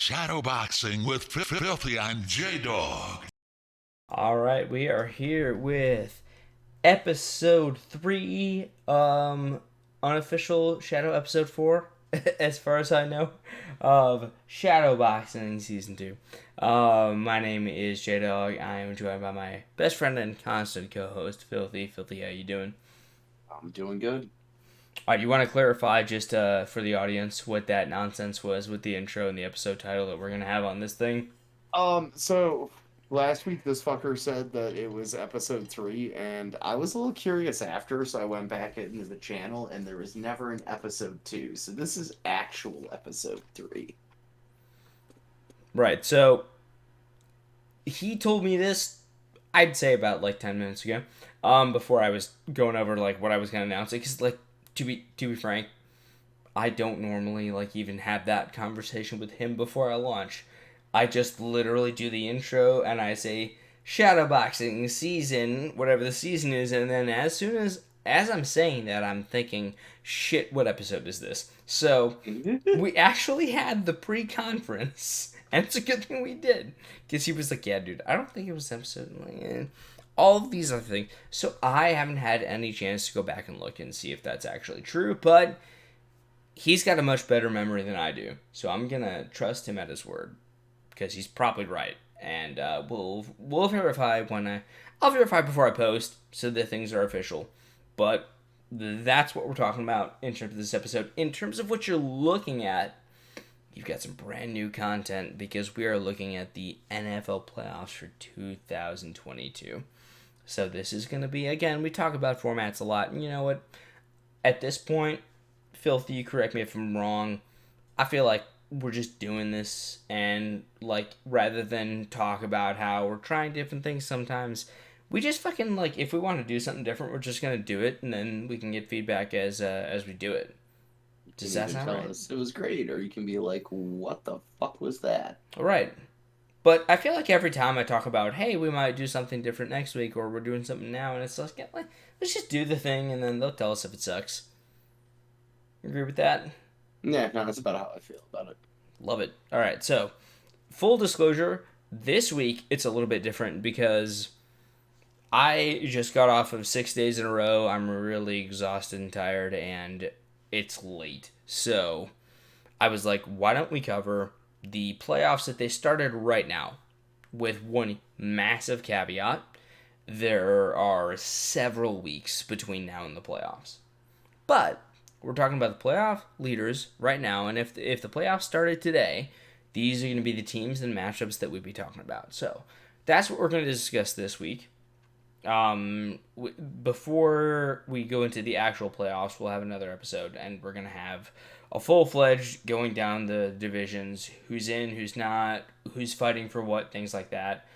Shadowboxing with Filthy and J-Dog. All right, we are here with episode 3, unofficial Shadow episode 4, as far as I know, of Shadowboxing season 2. My name is J-Dog. I am joined by my best friend and constant co-host, Filthy. Filthy, how you doing? I'm doing good. All right, you want to clarify just for the audience what that nonsense was with the intro and the episode title that we're going to have on this thing? So last week this fucker said that it was episode 3, and I was a little curious after, so I went back into the channel, and there was never an episode 2. So this is actual episode 3. Right, so he told me this, I'd say about like 10 minutes ago, before I was going over like what I was going to announce. Because like, to be frank, I don't normally like even have that conversation with him before I launch. I just literally do the intro and I say Shadowboxing season, whatever the season is, and then as soon as I'm saying that, I'm thinking, shit, what episode is this? So we actually had the pre-conference, and it's a good thing we did, because he was like, yeah, dude, I don't think it was episode, all of these other things. So I haven't had any chance to go back and look and see if that's actually true, but he's got a much better memory than I do, so I'm gonna trust him at his word, because he's probably right, and we'll verify I'll verify before I post, so that things are official. But that's what we're talking about in terms of this episode. In terms of what you're looking at, you've got some brand new content, because we are looking at the NFL playoffs for 2022. So this is going to be, again, we talk about formats a lot, and you know what? At this point, Filthy, you correct me if I'm wrong, I feel like we're just doing this, and like, rather than talk about how we're trying different things sometimes, we just fucking, like, if we want to do something different, we're just gonna do it, and then we can get feedback as we do it. You Does can that either sound tell right? us it was great, or you can be like, what the fuck was that? All right. But I feel like every time I talk about, hey, we might do something different next week, or we're doing something now, and it's like, yeah, let's just do the thing, and then they'll tell us if it sucks. Agree with that? Yeah, no, that's about how I feel about it. Love it. All right, so full disclosure, this week it's a little bit different because I just got off of 6 days in a row. I'm really exhausted and tired, and it's late. So I was like, why don't we cover the playoffs that they started right now? With one massive caveat: there are several weeks between now and the playoffs. But we're talking about the playoff leaders right now, and if the playoffs started today, these are going to be the teams and matchups that we'd be talking about. So that's what we're going to discuss this week. Before we go into the actual playoffs, we'll have another episode, and we're gonna have a full-fledged going down the divisions, who's in, who's not, who's fighting for what, things like that.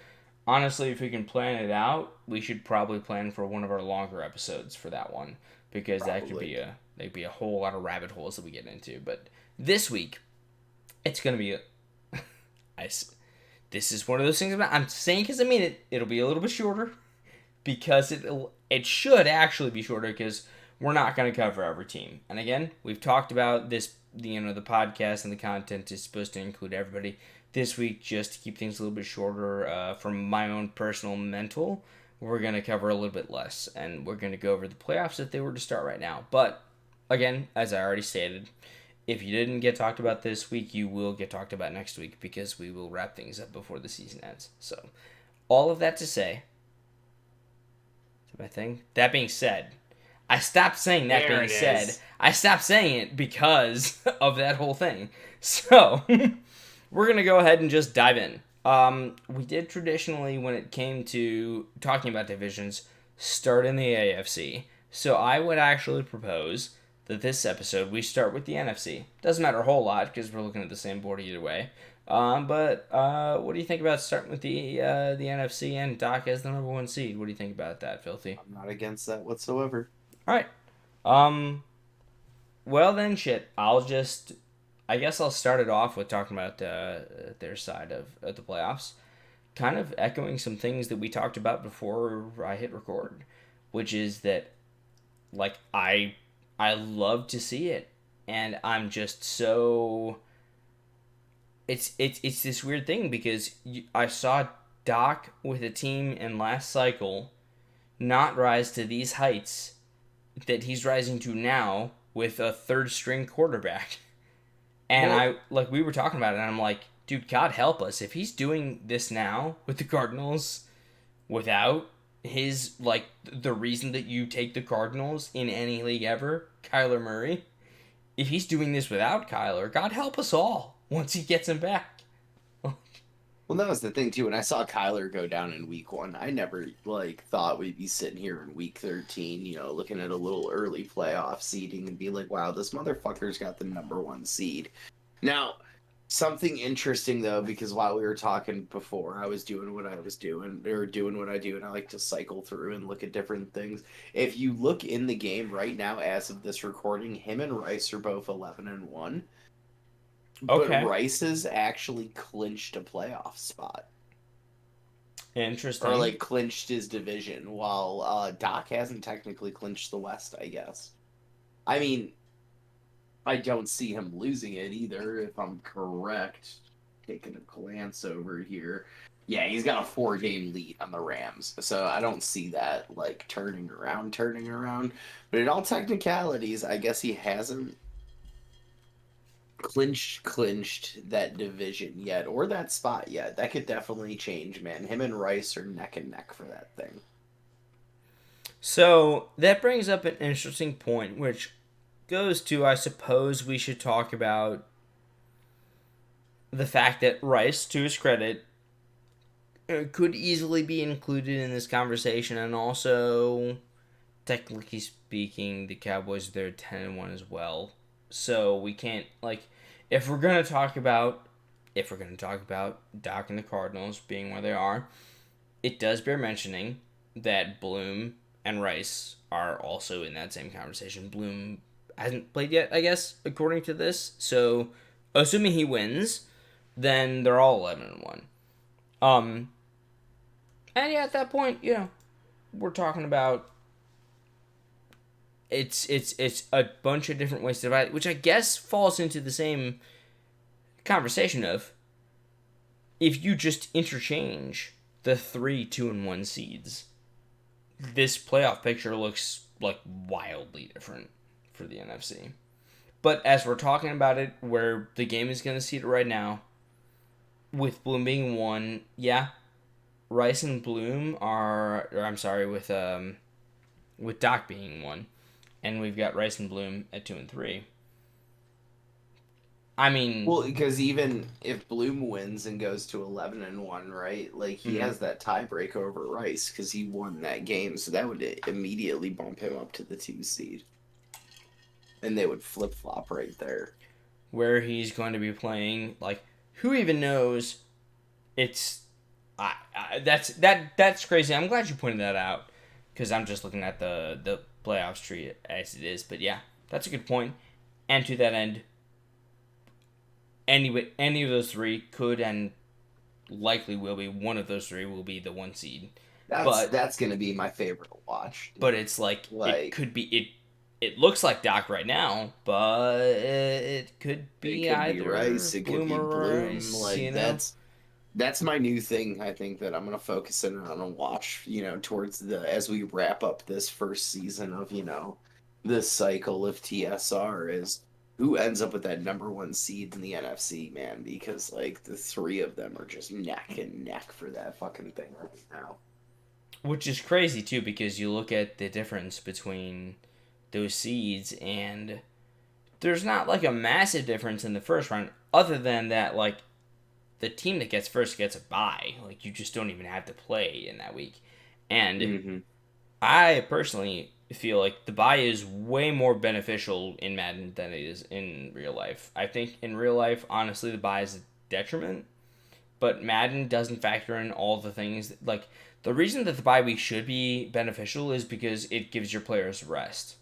Honestly, if we can plan it out, we should probably plan for one of our longer episodes for that one, because that could Probably. be a whole lot of rabbit holes that we get into. But this week, it's gonna be I, this is one of those things about, I'm saying because I mean it. It'll be a little bit shorter, because it should actually be shorter, because we're not going to cover every team. And again, we've talked about this, the podcast and the content is supposed to include everybody. This week, just to keep things a little bit shorter, from my own personal mental, we're going to cover a little bit less, and we're going to go over the playoffs if they were to start right now. But again, as I already stated, if you didn't get talked about this week, you will get talked about next week, because we will wrap things up before the season ends. So all of that to say, my thing. That being said, I stopped saying that There being it said. is. I stopped saying it because of that whole thing. So we're gonna go ahead and just dive in. We did traditionally, when it came to talking about divisions, start in the AFC. So I would actually propose that this episode we start with the NFC. Doesn't matter a whole lot, because we're looking at the same board either way. But what do you think about starting with the NFC and Doc as the number one seed? What do you think about that, Filthy? I'm not against that whatsoever. All right. Um. Well then, shit. I guess I'll start it off with talking about their side of the playoffs, kind of echoing some things that we talked about before I hit record, which is that, like, I love to see it, and I'm just so it's this weird thing because I saw Doc with a team in last cycle not rise to these heights that he's rising to now with a third string quarterback. And we were talking about it, and I'm like, dude, God help us. If he's doing this now with the Cardinals without his, like, the reason that you take the Cardinals in any league ever, Kyler Murray, if he's doing this without Kyler, God help us all once he gets him back. Well, that was the thing too. When I saw Kyler go down in week 1, I never thought we'd be sitting here in week 13, looking at a little early playoff seeding and be like, "Wow, this motherfucker's got the #1 seed." Now, something interesting though, because while we were talking before, I was doing what I was doing, or doing what I do, and I like to cycle through and look at different things. If you look in the game right now, as of this recording, him and Rice are both 11-1. But Okay. Rice has actually clinched a playoff spot. Interesting. Or, clinched his division, while Doc hasn't technically clinched the West, I guess. I mean, I don't see him losing it either, if I'm correct. Taking a glance over here. Yeah, he's got a 4-game lead on the Rams. So I don't see that, turning around. But in all technicalities, I guess he hasn't clinched that division yet, or that spot yet. That could definitely change, man. Him and Rice are neck and neck for that thing. So that brings up an interesting point, which goes to, I suppose we should talk about the fact that Rice, to his credit, could easily be included in this conversation, and also, technically speaking, the Cowboys, they're 10-1 as well. So we can't, if we're gonna talk about Doc and the Cardinals being where they are, it does bear mentioning that Bloom and Rice are also in that same conversation. Bloom hasn't played yet, I guess, according to this. So, assuming he wins, then they're all 11-1. And yeah, at that point, we're talking about it's a bunch of different ways to divide it, which I guess falls into the same conversation of, if you just interchange the 3 2-1 seeds, this playoff picture looks wildly different for the NFC. But as we're talking about it, where the game is going to seed it right now, with Bloom being 1, yeah, Rice and Bloom are, with Doc being 1, and we've got Rice and Bloom at 2 and 3. I mean, well, because even if Bloom wins and goes to 11-1, right? He has that tiebreaker over Rice because he won that game, so that would immediately bump him up to the 2 seed, and they would flip flop right there. Where he's going to be playing, who even knows? It's that's crazy. I'm glad you pointed that out, because I'm just looking at the playoffs tree as it is. But yeah, that's a good point. And to that end, any of those 3 could and likely will be, one of those 3 will be the 1 seed. That's going to be my favorite to watch. But it's it could be it looks like Doc right now, but it could be either Rice, it could be Bloom. Rice, That's my new thing. I think that I'm gonna focus in on and watch. Towards as we wrap up this first season of this cycle of TSR, is who ends up with that #1 seed in the NFC, man? Because the 3 of them are just neck and neck for that fucking thing right now. Which is crazy too, because you look at the difference between those seeds, and there's not a massive difference in the first round, other than that the team that gets first gets a bye. You just don't even have to play in that week. And I personally feel the bye is way more beneficial in Madden than it is in real life. I think in real life, honestly, the bye is a detriment, but Madden doesn't factor in all the things. The reason that the bye week should be beneficial is because it gives your players rest.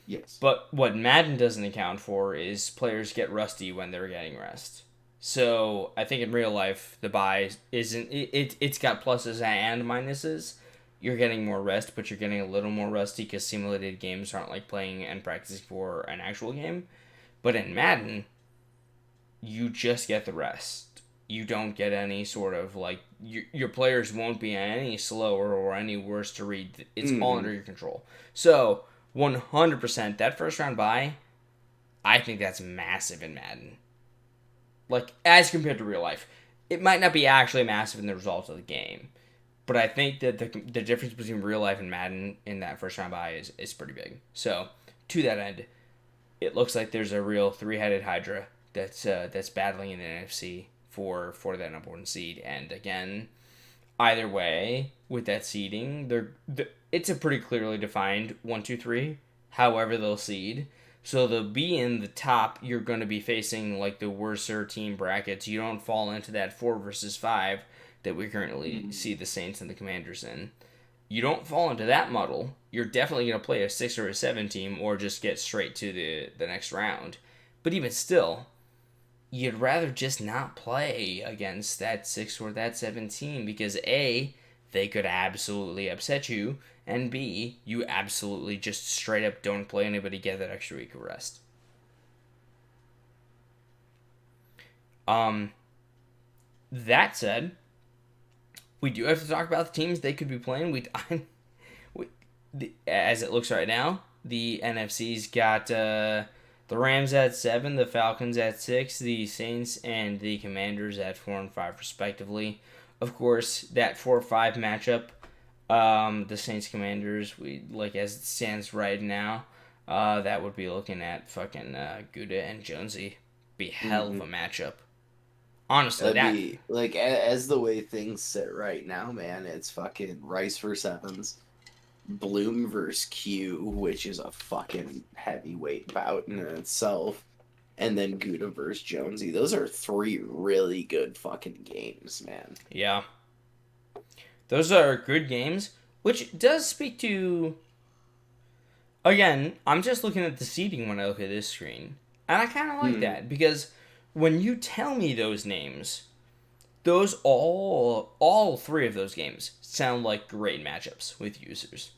Yes. But what Madden doesn't account for is players get rusty when they're getting rest. So I think in real life, the bye isn't, it's got pluses and minuses. You're getting more rest, but you're getting a little more rusty because simulated games aren't playing and practicing for an actual game. But in Madden, you just get the rest. you don't get any sort of like your players won't be any slower or any worse to read. It's all under your control. So 100% that first round bye, I think that's massive in Madden. Like as compared to real life, it might not be actually massive in the results of the game, but I think that the difference between real life and Madden in that first round bye is pretty big. So to that end, it looks like there's a real three-headed Hydra that's battling in the NFC for that number one seed. And again, either way, with that seeding, it's a pretty clearly defined 1, 2, 3. However, they'll seed. So the be in the top, you're going to be facing like the worser team brackets. You don't fall into that 4 versus 5 that we currently see the Saints and the Commanders in. You don't fall into that muddle. You're definitely going to play a 6 or a 7 team or just get straight to the next round. But even still, you'd rather just not play against that 6 or that 7 team because A, they could absolutely upset you, and B, you absolutely just straight up don't play anybody, get that extra week of rest. That said, we do have to talk about the teams they could be playing. As it looks right now, the NFC's got the Rams at 7, the Falcons at 6, the Saints and the Commanders at 4 and 5 respectively. Of course, that 4-5 matchup, the Saints Commanders, as it stands right now, that would be looking at fucking Gouda and Jonesy. Be hell of a matchup. Honestly, That'd be like as the way things sit right now, man. It's fucking Rice versus Evans, Bloom versus Q, which is a fucking heavyweight bout in itself, and then Gouda versus Jonesy. Those are 3 really good fucking games, man. Yeah. Those are good games, which does speak to... Again, I'm just looking at the seeding when I look at this screen. And I kind of like that, because when you tell me those names, those all 3 of those games sound like great matchups with users.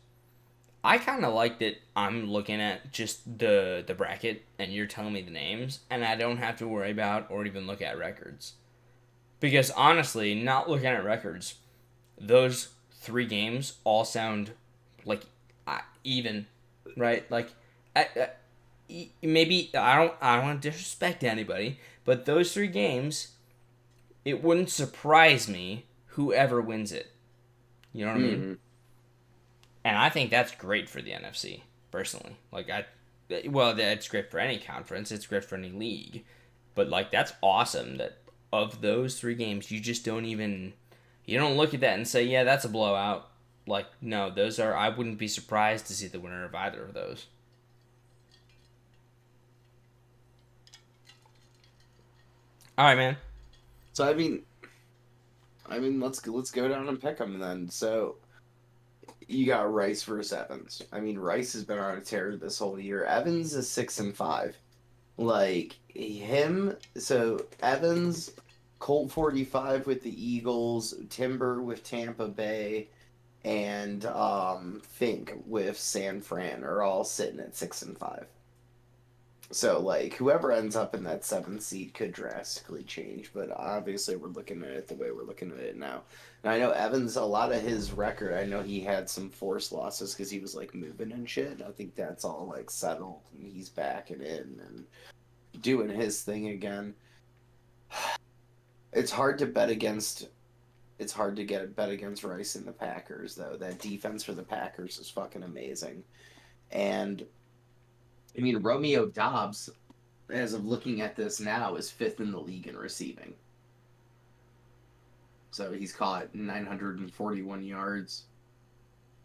I kind of like that I'm looking at just the bracket and you're telling me the names and I don't have to worry about or even look at records. Because honestly, not looking at records, those 3 games all sound like even, right? Like maybe I don't want to disrespect anybody, but those 3 games, it wouldn't surprise me whoever wins it. You know what I mean? And I think that's great for the NFC, personally. That's great for any conference. It's great for any league. But, that's awesome that of those 3 games, you just don't even... You don't look at that and say, yeah, that's a blowout. No, those are... I wouldn't be surprised to see the winner of either of those. All right, man. So, I mean, let's go down and pick them then. So... You got Rice versus Evans. I mean, Rice has been on a tear this whole year. Evans is 6 and 5. So Evans, Colt 45 with the Eagles, Timber with Tampa Bay, and Fink with San Fran are all sitting at 6 and 5. So, whoever ends up in that 7th seed could drastically change, but obviously we're looking at it the way we're looking at it now. And I know Evans, a lot of his record, I know he had some forced losses because he was, moving and shit. I think that's all, settled, and he's back and in and doing his thing again. It's hard to bet against... It's hard to get a bet against Rice and the Packers, though. That defense for the Packers is fucking amazing. And... I mean, Romeo Doubs, as of looking at this now, is 5th in the league in receiving. So he's caught 941 yards,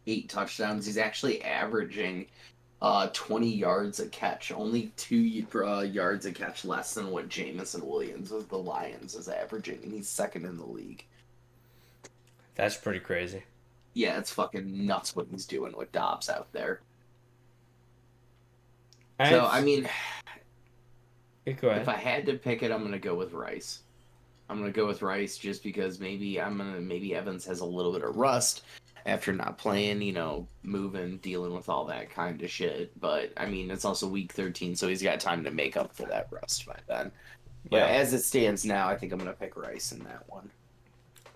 8 touchdowns. He's actually averaging 20 yards a catch, only 2 yards a catch less than what Jamison Williams of the Lions is averaging, and he's 2nd in the league. That's pretty crazy. Yeah, it's fucking nuts what he's doing with Doubs out there. So, I mean, if I had to pick it, I'm going to go with Rice. I'm going to go with Rice just because maybe Evans has a little bit of rust after not playing, moving, dealing with all that kind of shit. But, I mean, it's also week 13, so he's got time to make up for that rust by then. But Yeah. as it stands now, I think I'm gonna pick Rice in that one.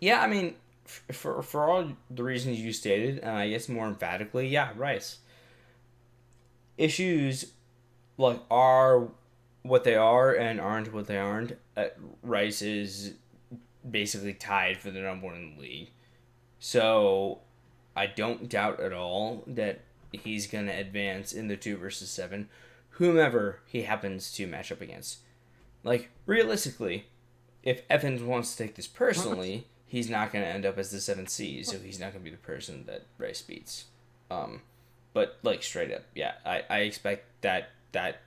Yeah, I mean, for all the reasons you stated, and I guess more emphatically, yeah, Rice. Issues like are what they are and aren't what they aren't. Rice is basically tied for the number one in the league. So I don't doubt at all that he's gonna advance in the 2 versus 7, whomever he happens to match up against. Like realistically, if Evans wants to take this personally, he's not gonna end up as the 7th seed, so he's not gonna be the person that Rice beats. Um, but like straight up, yeah, I expect that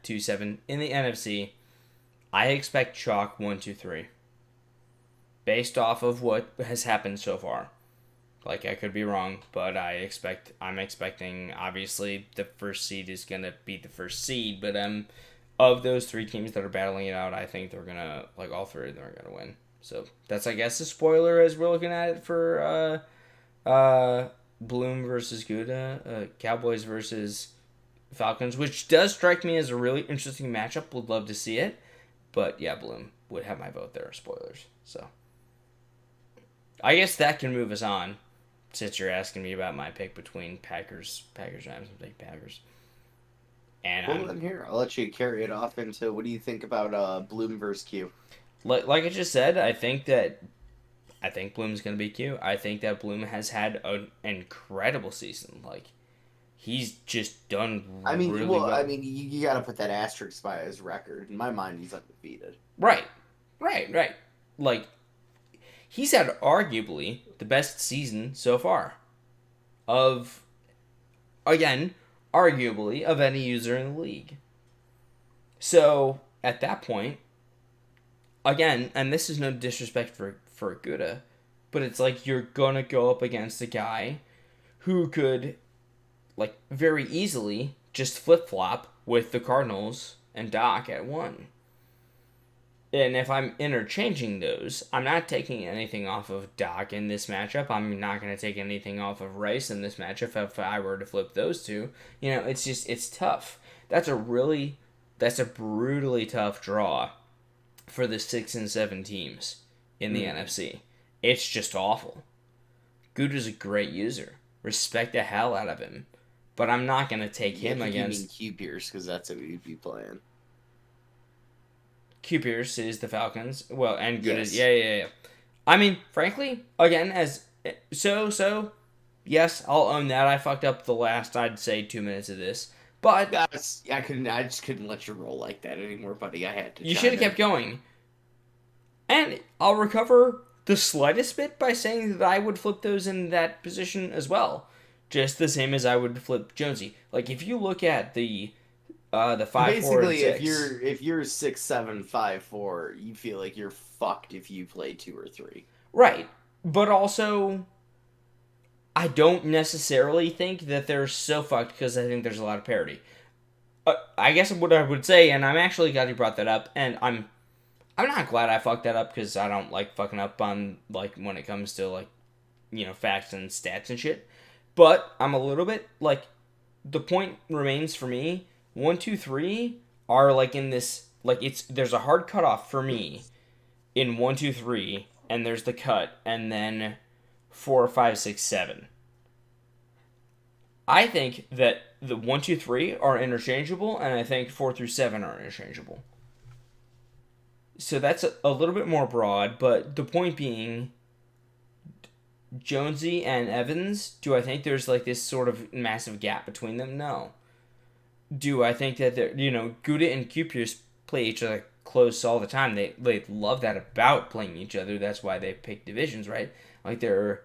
2-7 in the NFC. I expect chalk 1-2-3 based off of what has happened so far. Like I could be wrong, but I'm expecting obviously the first seed is gonna beat the first seed, but of those three teams that are battling it out, I think they're gonna like all three of them are gonna win. So that's I guess a spoiler as we're looking at it for Bloom versus Gouda, Cowboys versus Falcons, which does strike me as a really interesting matchup. Would love to see it, but yeah, Bloom would have my vote there. Spoilers. So I guess that can move us on. Since you're asking me about my pick between Packers, Rams, I'm taking Packers. And Well, then here, I'll let you carry it off into what do you think about Bloom versus Q? like I just said, I think Bloom's gonna be Q. I think that Bloom has had an incredible season. Like he's just done I mean, really well, well. I mean, you got to put that asterisk by his record. In my mind, he's undefeated. Right. Like he's had arguably the best season so far of, again, arguably of any user in the league. So at that point, again, and this is no disrespect for Gouda, but it's like you're gonna go up against a guy who could like very easily just flip flop with the Cardinals and Doc at 1. And if I'm interchanging those, I'm not taking anything off of Doc in this matchup. I'm not going to take anything off of Rice in this matchup if I were to flip those two. You know, it's tough. That's a brutally tough draw for the 6 and 7 teams in the NFC. It's just awful. Gouda's a great user. Respect the hell out of him. But I'm not going to take him against... You mean Q Pierce, because that's who you'd be playing. Q Pierce is the Falcons. Well, and good Yes. as yeah. I mean, frankly, again, yes, I'll own that. I fucked up the last, I'd say, 2 minutes of this, but I just couldn't let you roll like that anymore, buddy. I had to. you should have kept going. And I'll recover the slightest bit by saying that I would flip those in that position as well, just the same as I would flip Jonesy. Like if you look at the 5, 4, and 6. Basically, if you're 6, 7, 5, 4, you feel like you're fucked if you play 2 or 3. Right. But also, I don't necessarily think that they're so fucked because I think there's a lot of parity. I guess what I would say, and I'm actually glad you brought that up, and I'm not glad I fucked that up because I don't like fucking up on like when it comes to like facts and stats and shit. But I'm a little bit like the point remains for me. 1, 2, 3 are like in this like there's a hard cutoff for me in 1, 2, 3, and there's the cut, and then 4, 5, 6, 7. I think that the 1, 2, 3 are interchangeable, and I think 4 through 7 are interchangeable. So that's a little bit more broad, but the point being, Jonesy and Evans, do I think there's like this sort of massive gap between them? No. Do I think that they're, Gouda and Q-Pierce play each other close all the time? They love that about playing each other. That's why they pick divisions, right? Like they're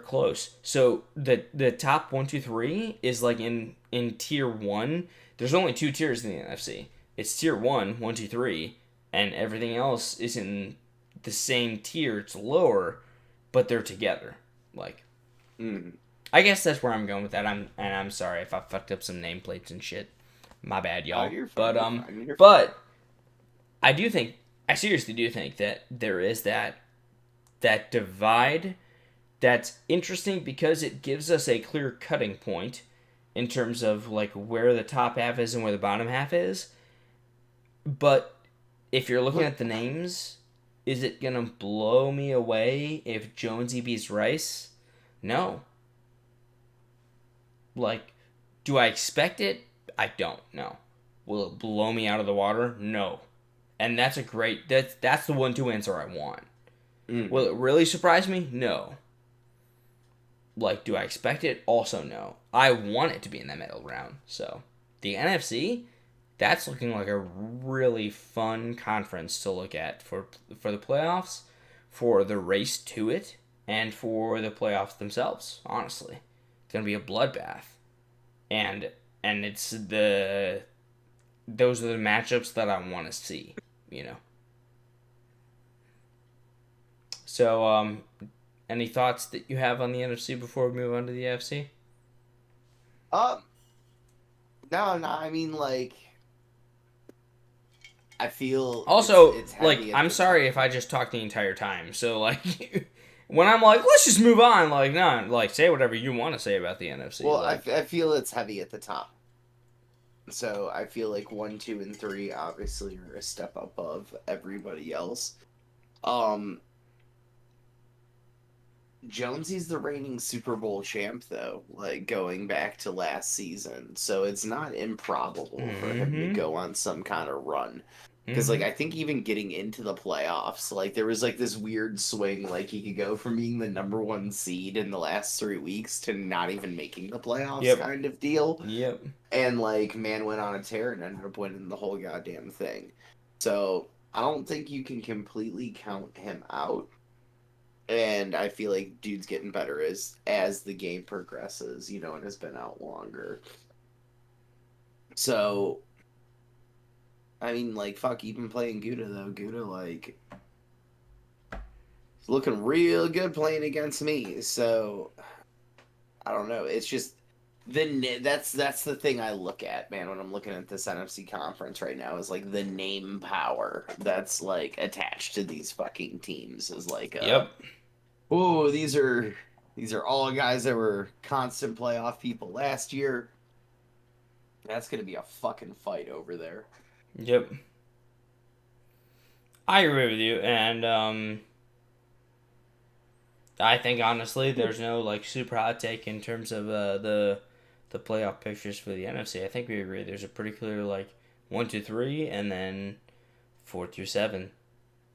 close. So the top 1, 2, 3 is like in tier 1. There's only 2 tiers in the NFC. It's tier 1, 1, 2, 3, and everything else is in the same tier. It's lower, but they're together. Like, I guess that's where I'm going with that. I'm sorry if I fucked up some nameplates and shit. My bad, y'all. Oh, you're fine, but you're fine, you're but I seriously do think that there is that divide that's interesting because it gives us a clear cutting point in terms of like where the top half is and where the bottom half is. But if you're looking at the names, is it gonna blow me away if Jonesy beats Rice? No. Like, do I expect it? I don't know. Will it blow me out of the water? No. And that's that's the 1-2 answer I want. Will it really surprise me? No. Like, do I expect it? Also, no. I want it to be in the middle round. So, the NFC, that's looking like a really fun conference to look at for the playoffs, for the race to it, and for the playoffs themselves. Honestly, it's gonna be a bloodbath, and it's those are the matchups that I want to see. You know. So, any thoughts that you have on the NFC before we move on to the AFC? Um, no, I mean, like, I feel Also, it's like, heavy at I'm the sorry top. if I just talk the entire time. So, like, when I'm like, let's just move on, like, no, like, say whatever you want to say about the NFC. Well, Like, I feel it's heavy at the top. So I feel like 1, 2, and 3 obviously are a step above everybody else. Um, Jonesy's the reigning Super Bowl champ, though, like going back to last season. So it's not improbable for him to go on some kind of run. Because, like, I think even getting into the playoffs, like, there was, like, this weird swing. Like, he could go from being the #1 seed in the last 3 weeks to not even making the playoffs Yep. kind of deal. Yep. And, like, man went on a tear and ended up winning the whole goddamn thing. So I don't think you can completely count him out. And I feel like dude's getting better as the game progresses, you know, and has been out longer. So, I mean, like, fuck, even playing Gouda, though. Gouda, like, is looking real good playing against me. So, I don't know. It's just, that's the thing I look at, man, when I'm looking at this NFC conference right now, is, like, the name power that's, like, attached to these fucking teams is, like, Yep. oh, these are all guys that were constant playoff people last year. That's gonna be a fucking fight over there. Yep. I agree with you, and I think honestly, there's no like super hot take in terms of the playoff pictures for the NFC. I think we agree. There's a pretty clear like 1, 2, 3, and then 4 through 7.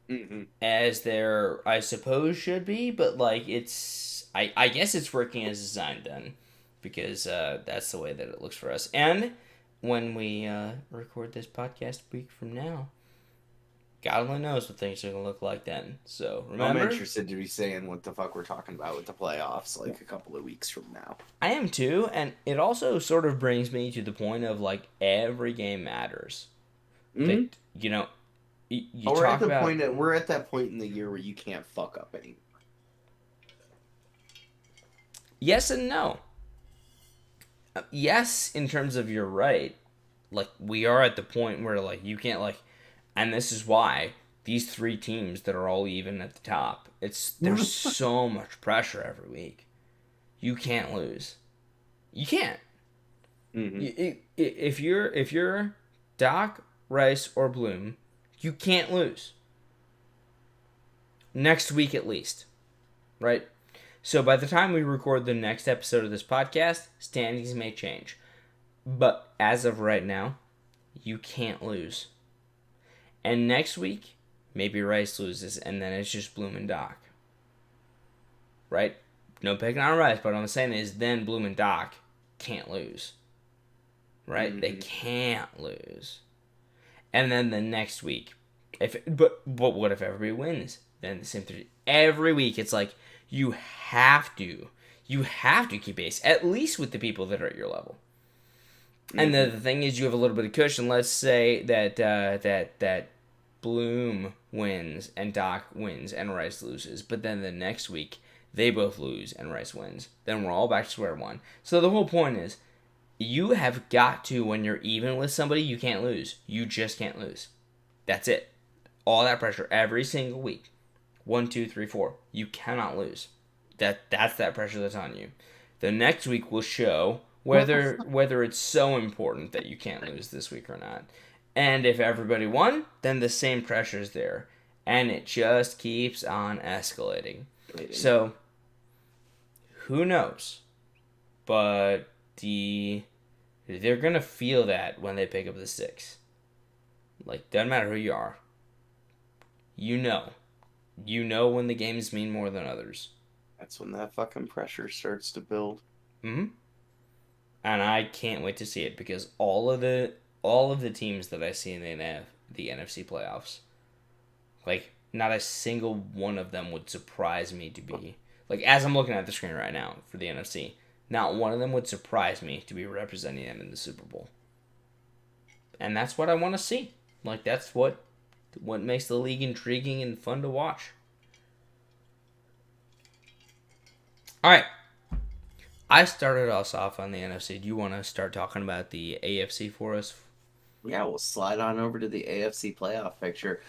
Mm-hmm. As there, I suppose, should be, but like I guess it's working as designed then, because that's the way that it looks for us. And when we record this podcast a week from now, God only knows what things are gonna look like then. So remember, I'm interested to be saying what the fuck we're talking about with the playoffs, like a couple of weeks from now. I am too, and it also sort of brings me to the point of like every game matters. Mm-hmm. That you know, you talk about. We're at that point in the year where you can't fuck up any. Yes and no. Yes, in terms of you're right. Like we are at the point where like you can't like, and this is why these 3 teams that are all even at the top. There's so much pressure every week. You can't lose. You can't. Mm-hmm. If you're Doc, Rice, or Bloom, you can't lose. Next week at least, right? So by the time we record the next episode of this podcast, standings may change. But as of right now, you can't lose. And next week, maybe Rice loses, and then it's just Bloom and Doc. Right? No picking on Rice, but what I'm saying is then Bloom and Doc can't lose. Right? They can't lose. And then the next week, but what if everybody wins? Then the same thing. Every week, it's like you have to keep pace, at least with the people that are at your level. And the thing is, you have a little bit of cushion. Let's say that Bloom wins and Doc wins and Rice loses, but then the next week they both lose and Rice wins. Then we're all back to square one. So the whole point is, you have got to, when you're even with somebody, you can't lose. You just can't lose. That's it. All that pressure every single week. 1, 2, 3, 4. You cannot lose. That's that pressure that's on you. The next week will show whether it's so important that you can't lose this week or not. And if everybody won, then the same pressure is there. And it just keeps on escalating. So, who knows? But they're going to feel that when they pick up the sticks. Like, doesn't matter who you are. You know. You know when the games mean more than others. That's when that fucking pressure starts to build. Mm-hmm. And I can't wait to see it because all of the teams that I see in the NFC playoffs, like not a single one of them would surprise me to be like as I'm looking at the screen right now for the NFC. Not one of them would surprise me to be representing them in the Super Bowl. And that's what I want to see. Like that's what makes the league intriguing and fun to watch. All right. I started us off on the NFC. Do you want to start talking about the AFC for us? Yeah, we'll slide on over to the AFC playoff picture.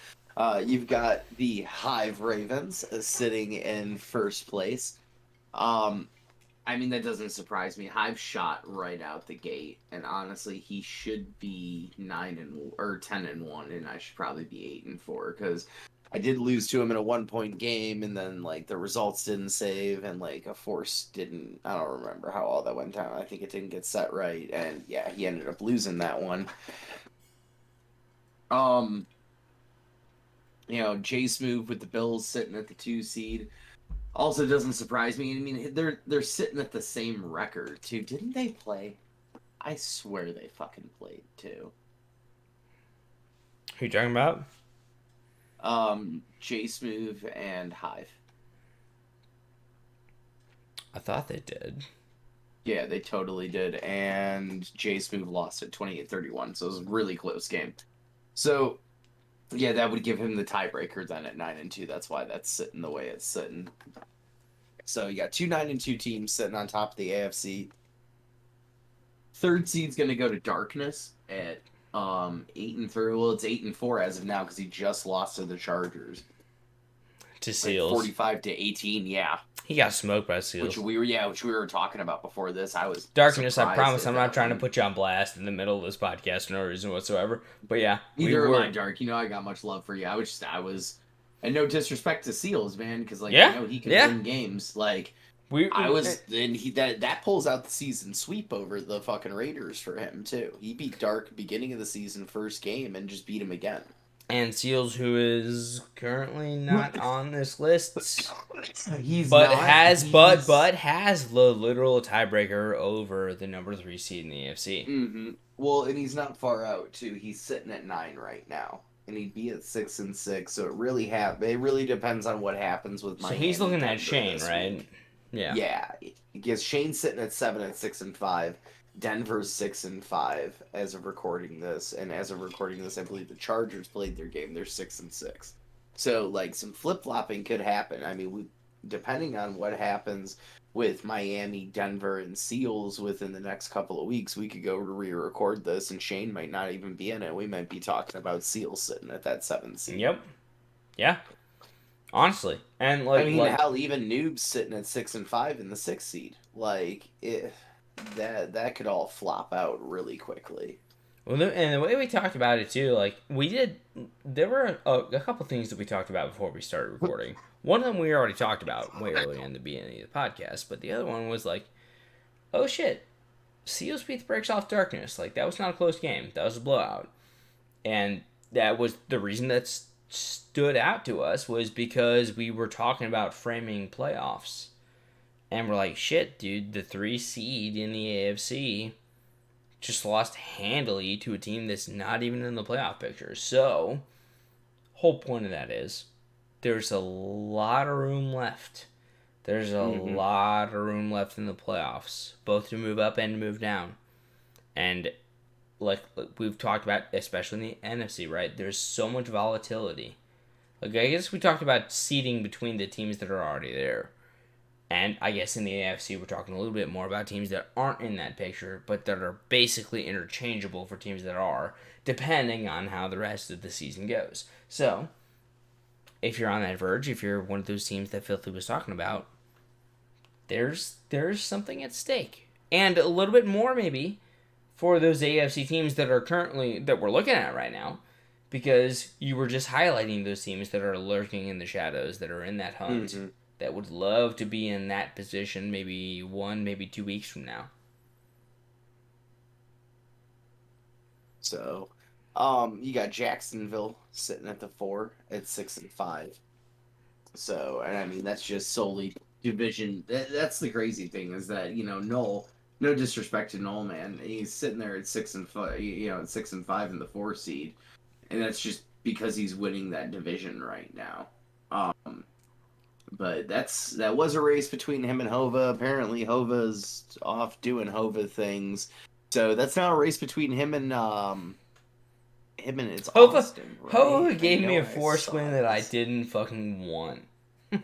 You've got the Hive Ravens sitting in first place. I mean, that doesn't surprise me. Hive shot right out the gate, and honestly, he should be 10-1, and I should probably be 8-4 because I did lose to him in a 1-point game, and then like the results didn't save, and like a force didn't. I don't remember how all that went down. I think it didn't get set right, and yeah, he ended up losing that one. Jace move with the Bills sitting at the 2 seed. Also doesn't surprise me. I mean, they're sitting at the same record too. Didn't they play? I swear they fucking played too. Who you talking about? Jace Move and Hive. I thought they did. Yeah, they totally did. And Jace Move lost at 28-31, so it was a really close game. So, yeah, that would give him the tiebreaker then at 9-2. That's why that's sitting the way it's sitting. So you got 2 9-2 teams sitting on top of the AFC. Third seed's going to go to Darkness at 8-3. Well, it's 8-4 as of now because he just lost to the Chargers. To Seals. 45-18, yeah. He got smoked by Seals. Which we were talking about before this. I was Darkness, I promise I'm not trying to put you on blast in the middle of this podcast for no reason whatsoever. But yeah. Neither am I, Dark. You know I got much love for you. I was and no disrespect to Seals, man, because like I know he can win games. Like that pulls out the season sweep over the fucking Raiders for him too. He beat Dark beginning of the season first game and just beat him again. And Seals, who is currently not on this list, has the literal tiebreaker over the number 3 seed in the AFC. Mm-hmm. Well, and he's not far out too. He's sitting at 9 right now, and he'd be at 6-6. So it really depends on what happens with Miami. So he's looking at Shane, right? Week. Yeah. Yeah, because Shane's sitting at 7-6-5. Denver's 6-5 as of recording this, and as of recording this, I believe the Chargers played their game. They're 6-6, so like some flip flopping could happen. I mean, depending on what happens with Miami, Denver, and Seals within the next couple of weeks, we could go re-record this, and Shane might not even be in it. We might be talking about Seals sitting at that 7 seed. Yep. Yeah. Honestly, and hell, even Noob's sitting at 6-5 in the 6th seed. Like it. That could all flop out really quickly. Well, and the way we talked about it too, like there were a couple things that we talked about before we started recording. One of them we already talked about way early in the beginning of the podcast, but the other one was like, oh shit, Seals beat the brakes off Darkness. Like that was not a close game. That was a blowout, and that was the reason that stood out to us was because we were talking about framing playoffs. And we're like, shit, dude, the 3 seed in the AFC just lost handily to a team that's not even in the playoff picture. So, whole point of that is, there's a lot of room left. There's a lot of room left in the playoffs, both to move up and to move down. And like we've talked about, especially in the NFC, right? There's so much volatility. Like I guess we talked about seeding between the teams that are already there. And I guess in the AFC, we're talking a little bit more about teams that aren't in that picture, but that are basically interchangeable for teams that are, depending on how the rest of the season goes. So, if you're on that verge, if you're one of those teams that Filthy was talking about, there's something at stake. And a little bit more, maybe, for those AFC teams that we're looking at right now, because you were just highlighting those teams that are lurking in the shadows, that are in that hunt, that would love to be in that position maybe 2 weeks from now. So, you got Jacksonville sitting at the 4 at 6-5. So, and I mean that's just solely division. That's the crazy thing is that no disrespect to Noel, man, he's sitting there at 6-5, at 6-5 in the 4 seed, and that's just because he's winning that division right now. But that was a race between him and Hova. Apparently, Hova's off doing Hova things, so that's now a race between him and it's Austin. Right? Hova gave me a force win that I didn't fucking want.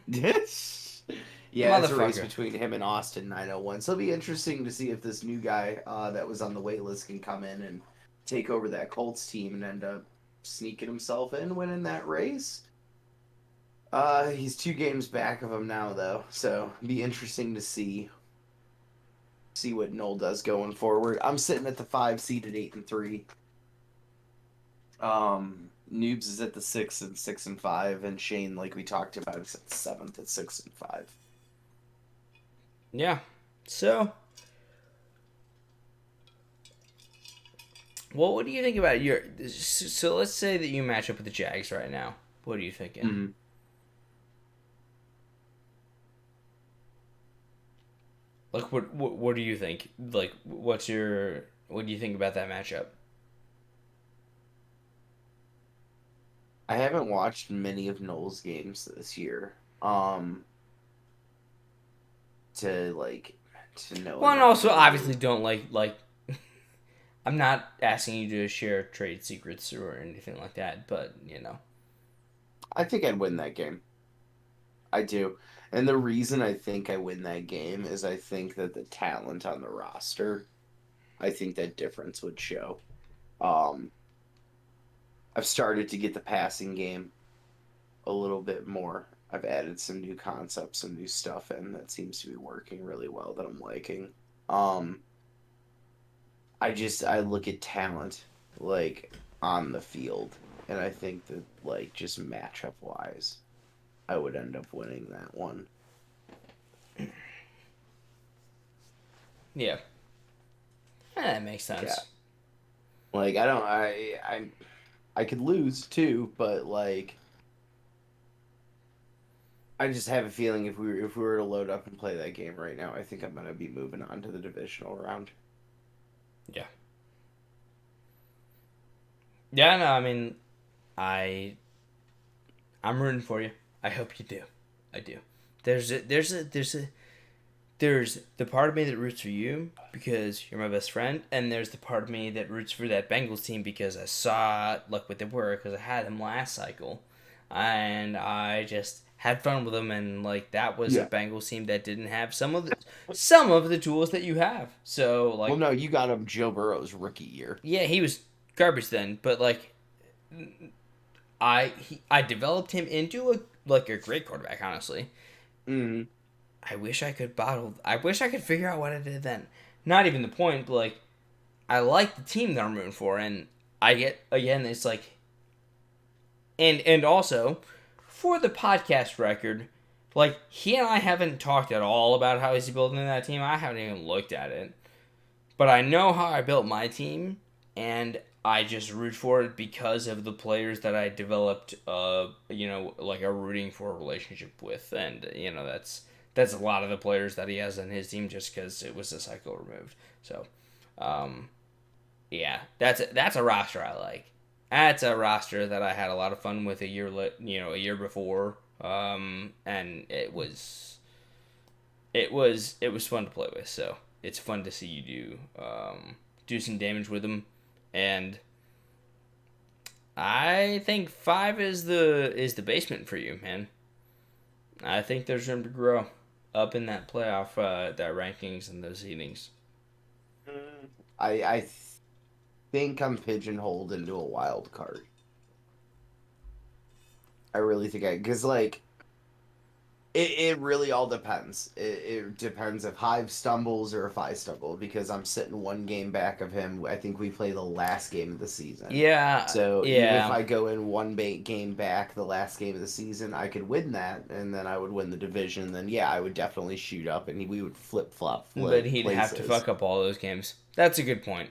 Yes. Yeah, it's a race between him and Austin 901. So it'll be interesting to see if this new guy that was on the wait list can come in and take over that Colts team and end up sneaking himself in, winning that race. He's 2 games back of him now, though, so it'll be interesting to see what Noel does going forward. I'm sitting at the 5 seed at 8-3. Noobs is at the 6 and 6-5, and Shane, like we talked about, is at 7th at 6-5. Yeah. So, well, what do you think about your? So let's say that you match up with the Jags right now. What are you thinking? Mm-hmm. Like, what do you think? Like, what do you think about that matchup? I haven't watched many of Noel's games this year. To know. Well, and also obviously don't like. I'm not asking you to share trade secrets or anything like that, but I think I'd win that game. I do. And the reason I think I win that game is I think that the talent on the roster, I think that difference would show. I've started to get the passing game a little bit more. I've added some new concepts, some new stuff in that seems to be working really well that I'm liking. I look at talent on the field, and I think that just matchup wise, I would end up winning that one. Yeah. That makes sense. Yeah. I could lose too, but I just have a feeling if we were to load up and play that game right now, I think I'm gonna be moving on to the divisional round. Yeah. Yeah, no, I mean, I'm rooting for you. I hope you do. I do. There's the part of me that roots for you because you're my best friend, and there's the part of me that roots for that Bengals team because I saw what they were, because I had them last cycle, and I just had fun with them, and that was a Bengals team that didn't have some of the tools that you have. So well, no, you got him Joe Burrow's rookie year. Yeah, he was garbage then, but I developed him into a great quarterback, honestly. Mm-hmm. I wish I could figure out what I did then. Not even the point, but I like the team that I'm rooting for, and I get, again, it's and also, for the podcast record, he and I haven't talked at all about how he's building that team. I haven't even looked at it. But I know how I built my team, and I just root for it because of the players that I developed, a rooting for relationship with. And, that's a lot of the players that he has on his team just because it was a cycle removed. So, yeah, that's a roster I like. That's a roster that I had a lot of fun with a year before, and it was fun to play with. So it's fun to see you do some damage with them, and I think 5 is the basement for you, man. I think there's room to grow up in that playoff, that rankings and those seedings. I think I'm pigeonholed into a wild card. I really think because It really all depends. It depends if Hive stumbles or if I stumble, because I'm sitting one game back of him. I think we play the last game of the season. Yeah, So even if yeah. I go in one game back the last game of the season, I could win that, and then I would win the division. Then yeah, I would definitely shoot up, and we would flip flop But he'd places. have to fuck up all those games. That's a good point.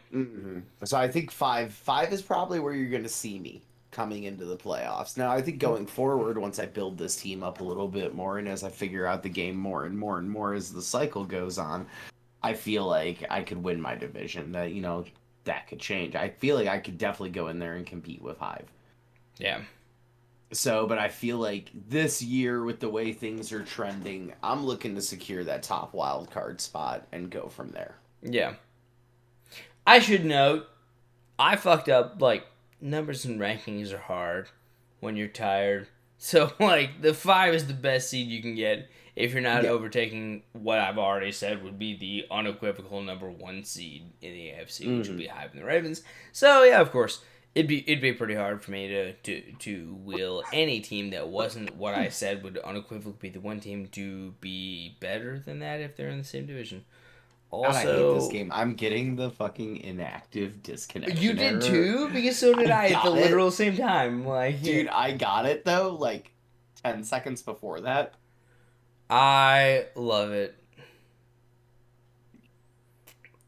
So I think five is probably where you're going to see me coming into the playoffs. Now I think going forward, once I build this team up a little bit more, and as I figure out the game more and more and more as the cycle goes on, I feel like I could win my division. That that could change. I feel like I could definitely go in there and compete with Hive. Yeah. So, but I feel like this year, with the way things are trending, I'm looking to secure that top wild card spot and go from there. Yeah. I should note, I fucked up, like, numbers and rankings are hard when you're tired. So, like, the 5 is the best seed you can get if you're not overtaking what I've already said would be the unequivocal number 1 seed in the AFC, which would be Hive and the Ravens. So, yeah, of course, it'd be pretty hard for me to will any team that wasn't what I said would unequivocally be the one team to be better than that if they're in the same division. Also, God, I hate this game. I'm getting the fucking inactive disconnection. You did error. too? Because so did I at the literal same time. Like, dude, I got it though, like 10 seconds before that. I love it.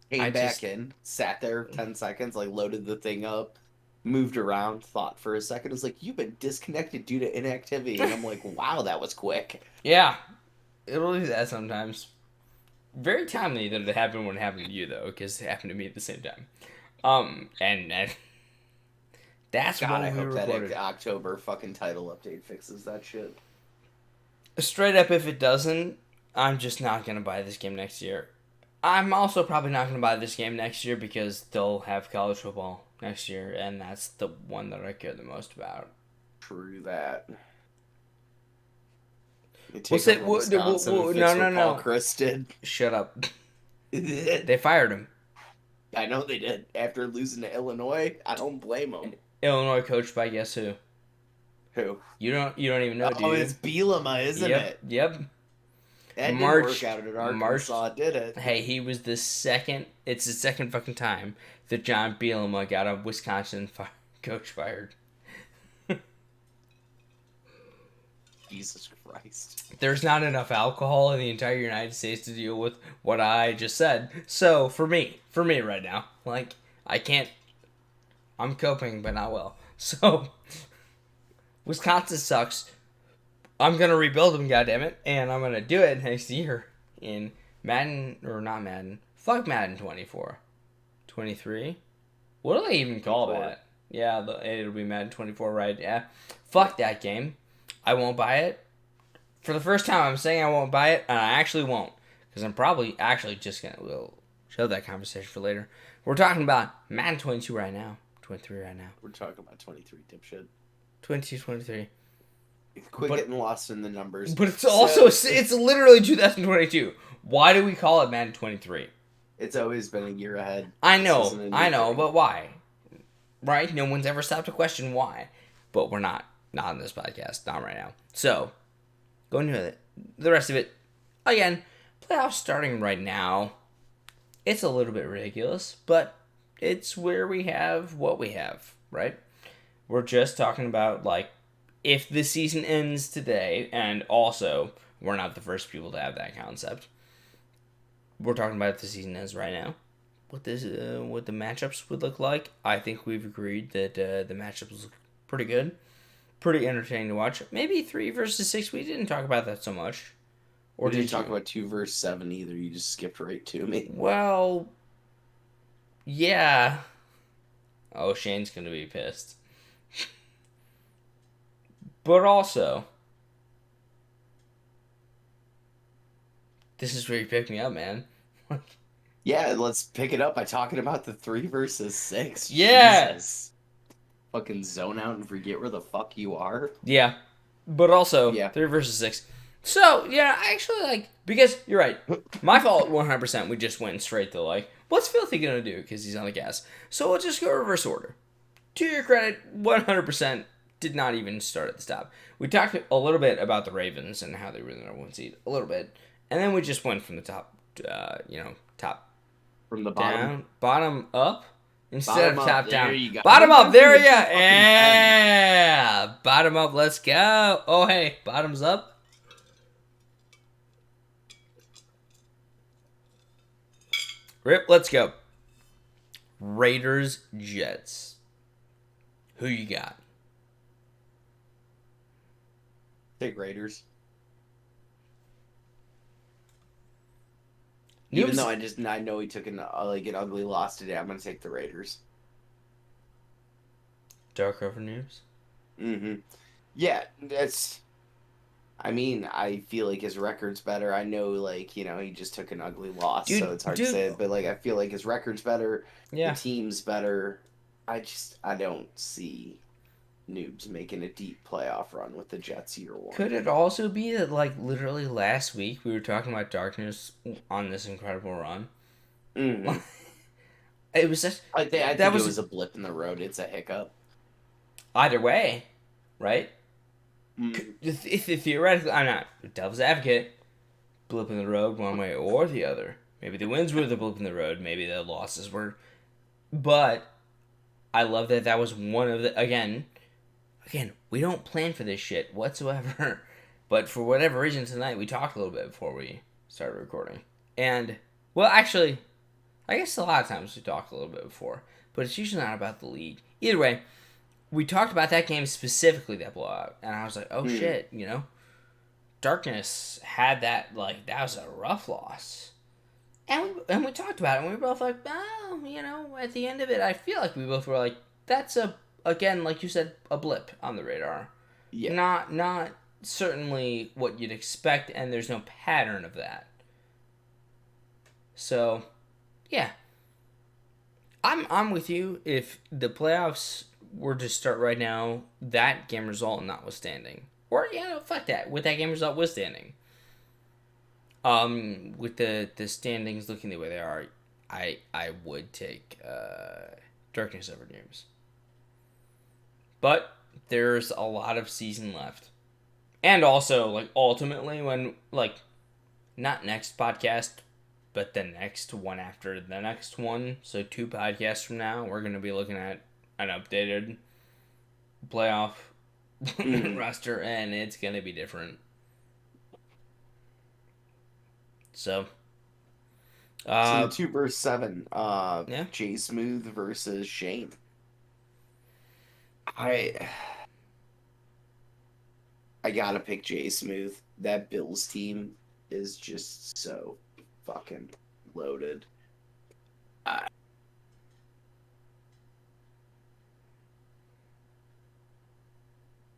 Came back in, sat there 10 seconds, like loaded the thing up, moved around, thought for a second. It was like, you've been disconnected due to inactivity. And I'm like, wow, that was quick. Yeah. It'll do that sometimes. Very timely that it happened when it happened to you, though, because it happened to me at the same time. And that's God, when I we hope recorded. that October fucking title update fixes that shit. Straight up, if it doesn't, I'm just not going to buy this game next year. I'm also probably not going to buy this game next year because they'll have college football next year, and that's the one that I care the most about. True that. We'll say, no. Paul Chris did. Shut up. They fired him. I know they did. After losing to Illinois, I don't blame them. Illinois coached by guess who? Who? You don't even know, do you? Oh, it's Bielema, isn't it? Yep. That didn't work out at Arkansas, did it? Hey, he was the second. It's the second fucking time that John Bielema got a Wisconsin coach fired. Jesus Christ. There's not enough alcohol in the entire United States to deal with what I just said. So, for me right now, like, I can't, I'm coping, but not well. So, Wisconsin sucks. I'm going to rebuild them, goddammit, and I'm going to do it next year in Madden, or not Madden, fuck Madden 24. 23? What do they even call 24. that? Yeah, it'll be Madden 24, right? Yeah. Fuck that game. I won't buy it. For the first time, I'm saying I won't buy it, and I actually won't. Because I'm probably actually just going to, we'll show that conversation for later. We're talking about Madden 22 right now. 23 right now. We're talking about 23, dipshit. 22, 23. Quit getting lost in the numbers. But it's also, it's literally 2022. Why do we call it Madden 23? It's always been a year ahead. I know, but why? Right? No one's ever stopped to question why. But we're not. Not in this podcast. Not right now. So, going into the rest of it. Again, playoffs starting right now. It's a little bit ridiculous, but it's where we have what we have, right? We're just talking about, like, if the season ends today, and also, we're not the first people to have that concept. We're talking about if the season ends right now. What the matchups would look like. I think we've agreed that the matchups look pretty good. Pretty entertaining to watch. Maybe 3 versus 6. We didn't talk about that so much. Or did you talk about 2 versus 7 either? You just skipped right to me. Well, yeah. Oh, Shane's going to be pissed. But also, this is where you pick me up, man. Yeah, let's pick it up by talking about the 3 versus 6. Yes! Jesus. Fucking zone out and forget where the fuck you are. Yeah. But also, Yeah. 3 versus 6. So, yeah, I actually, because, you're right. My fault, 100%. We just went straight to, what's Filthy gonna do? Because he's on the gas. So, we'll just go reverse order. To your credit, 100%, did not even start at the top. We talked a little bit about the Ravens and how they were the number 1 seed, a little bit, and then we just went from the top, top From the down, bottom up, instead Bottom of up, top there down. you go. Bottom I'm up, there definitely you go. a fucking Yeah, bottom up. Let's go. Oh hey, bottoms up. Rip, let's go. Raiders, Jets. Who you got? Take Raiders. Noobs- Even though I know he took an ugly loss today, I'm gonna take the Raiders. Dark over Noobs. Mm-hmm. Yeah, that's. I mean, I feel like his record's better. I know, he just took an ugly loss, Dude, so it's hard to say it. But I feel like his record's better. Yeah. The team's better. I don't see Noobs making a deep playoff run with the Jets year one. Could it also be that, literally last week we were talking about darkness on this incredible run? Mm-hmm. It was just... I think it was a blip in the road. It's a hiccup. Either way, right? Mm. If theoretically, I'm not devil's advocate, blip in the road one way or the other. Maybe the wins were the blip in the road. Maybe the losses were. But I love that was one of the... Again, we don't plan for this shit whatsoever. But for whatever reason tonight, we talked a little bit before we started recording. And, well, actually, I guess a lot of times we talk a little bit before. But it's usually not about the league. Either way, we talked about that game specifically, that blowout. And I was like, oh shit, Darkness had that, that was a rough loss. And we talked about it, and we were both like, oh, at the end of it, I feel like we both were like, that's again, like you said, a blip on the radar. Yeah. Not certainly what you'd expect, and there's no pattern of that. So, yeah. I'm with you. If the playoffs were to start right now, that game result notwithstanding. Or, fuck that. With that game result withstanding. With the standings looking the way they are, I would take Darkness over Noobs. But there's a lot of season left. And also, ultimately, when, not next podcast, but the next one after the next one, so 2 podcasts from now, we're going to be looking at an updated playoff roster, and it's going to be different. So, so 2 versus 7. Yeah. Jay Smooth versus Shane. I gotta pick Jay Smooth. That Bills team is just so fucking loaded. I